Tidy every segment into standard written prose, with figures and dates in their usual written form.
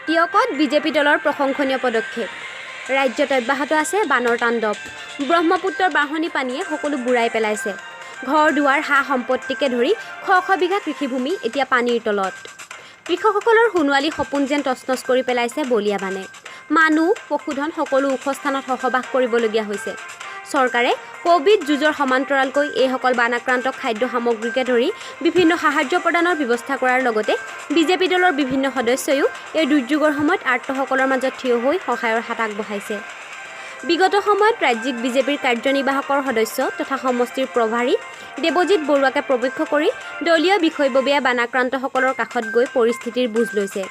তিয়কত BJP দলৰ প্ৰশংসনীয় পদক্ষেপ ৰাজ্যত অব্যাহত আছে বানৰ তাণ্ডৱ ব্ৰহ্মপুত্ৰৰ বাঢ়নী পানীয়ে সকলো বুৰাই পেলাইছে ঘৰ দুৱাৰ হা সম্পত্তিকে ধৰি শ শ বিঘা কৃষিভূমি এতিয়া পানীৰ তলত কৃষকসকলৰ সোণোৱালী সপোন যেন তছনছ কৰি পেলাইছে বলিয়া বানে মানুহ পশুধন সকলো ওখ স্থানত বসবাস কৰিবলগীয়া হৈছে চৰকাৰে কোভিড যুঁজৰ সমান্তৰালকৈ এইসকল বানাক্ৰান্তক খাদ্য সামগ্ৰীকে ধৰি বিভিন্ন সাহায্য প্ৰদানৰ ব্যৱস্থা কৰাৰ লগতে বিজেপি দলৰ বিভিন্ন সদস্যয়ো এই দুৰ্যোগৰ সময়ত আৰ্তসকলৰ মাজত থিয় হৈ সহায়ৰ হাত আগবঢ়াইছে বিগত সময়ত ৰাজ্যিক বিজেপিৰ কাৰ্যনিৰ্বাহকৰ সদস্য তথা সমষ্টিৰ প্ৰভাৰী দেৱজিৎ বৰুৱাকে প্ৰত্যক্ষ কৰি দলীয় বিষয়ববীয়া বানাক্ৰান্তসকলৰ কাষত গৈ পৰিস্থিতিৰ বুজ লৈছে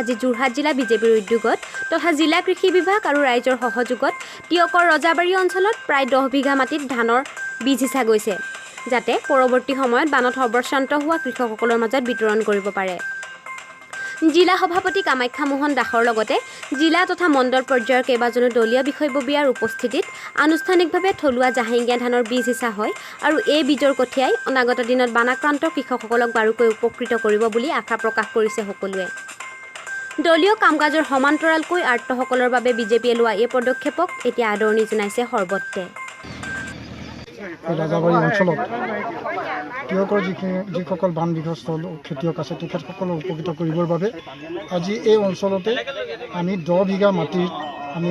আজি যোৰহাট জিলা বিজেপিৰ উদ্যোগত তথা জিলা কৃষি বিভাগ আৰু ৰাইজৰ সহযোগত তিয়কৰ ৰজাবাৰী অঞ্চলত প্ৰায় 10 বিঘা মাটিত ধানৰ বীজ সিঁচা গৈছে যাতে পৰৱৰ্তী সময়ত বানত সৰ্বশ্ৰান্ত হোৱা কৃষকসকলৰ মাজত বিতৰণ কৰিব পাৰে জিলা সভাপতি কামাখ্যা মোহন দাসৰ লগতে জিলা তথা মণ্ডল পৰ্যায়ৰ কেইবাজনো দলীয় বিষয়ববীয়াৰ উপস্থিতিত আনুষ্ঠানিকভাৱে থলুৱা জাহিঙ্গীয়া ধানৰ বীজ সিঁচা হয় আৰু এই বীজৰ কঠিয়াই অনাগত দিনত বানাক্ৰান্ত কৃষকসকলক বাৰুকৈ উপকৃত কৰিব বুলি আশা প্ৰকাশ কৰিছে সকলোৱে দলীয় কাম-কাজৰ সমান্তৰালকৈ আৰ্তসকলৰ বাবে বিজেপিয়ে লোৱা এই পদক্ষেপক এতিয়া আদৰণি জনাইছে সৰ্বত্ৰে ৰাজাবাৰী অঞ্চলত তিয়কৰ যিসকল বান বিধ্বস্ত খেতিয়ক আছে তেখেতসকলক উপকৃত কৰিবৰ বাবে আজি এই অঞ্চলতে আমি 10 বিঘা মাটিত আমি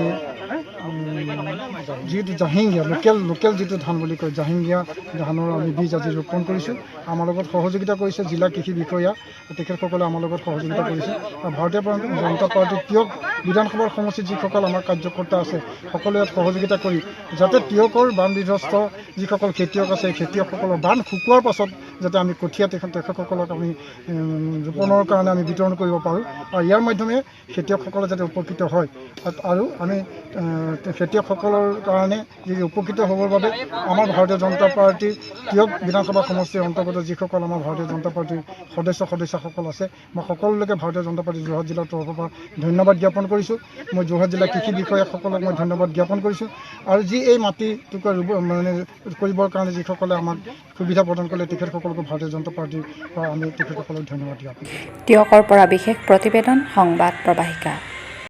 যিটো জাহিঙ্গীয়া লোকেল যিটো ধান বুলি কয় জাহিঙ্গীয়া ধানৰ আমি বীজ আজি ৰোপণ কৰিছোঁ আমাৰ লগত সহযোগিতা কৰিছে জিলা কৃষি বিষয়া তেখেতসকলে আমাৰ লগত সহযোগিতা কৰিছে আৰু ভাৰতীয় জনতা পাৰ্টীৰ তিয়ক বিধানসভাৰ সমষ্টিত যিসকল আমাৰ কাৰ্যকৰ্তা আছে সকলোৱে সহযোগিতা কৰি যাতে তিয়কৰ বান বিধ্বস্ত যিসকল খেতিয়ক আছে খেতিয়কসকলৰ বান শুকোৱাৰ পাছত যাতে আমি কঠীয়া তেখেতসকলক আমি ৰোপণৰ কাৰণে আমি বিতৰণ কৰিব পাৰোঁ আৰু ইয়াৰ মাধ্যমে খেতিয়কসকলে যাতে উপকৃত হয় আৰু আমি খেতিয়কসকলৰ কাৰণে যি উপকৃত হ'বৰ বাবে আমাৰ ভাৰতীয় জনতা পাৰ্টীৰ তিয়ক বিধানসভা সমষ্টিৰ অন্তৰ্গত যিসকল আমাৰ ভাৰতীয় জনতা পাৰ্টীৰ সদস্যসকল আছে মই সকলোলৈকে ভাৰতীয় জনতা পাৰ্টীৰ যোৰহাট জিলাৰ তৰফৰ পৰা ধন্যবাদ জ্ঞাপন কৰিছোঁ মই যোৰহাট জিলা কৃষি বিষয়াসকলক মই ধন্যবাদ জ্ঞাপন কৰিছোঁ আৰু যি এই মাটি টুকুৰা মানে কৰিবৰ কাৰণে যিসকলে আমাক সুবিধা প্ৰদান কৰিলে তেখেতসকলকো ভাৰতীয় জনতা পাৰ্টীৰ পৰা আমি তেখেতসকলক ধন্যবাদ জ্ঞাপন কৰিছোঁ তিয়কৰ পৰা বিশেষ প্ৰতিবেদন সংবাদ প্ৰবাহিকা।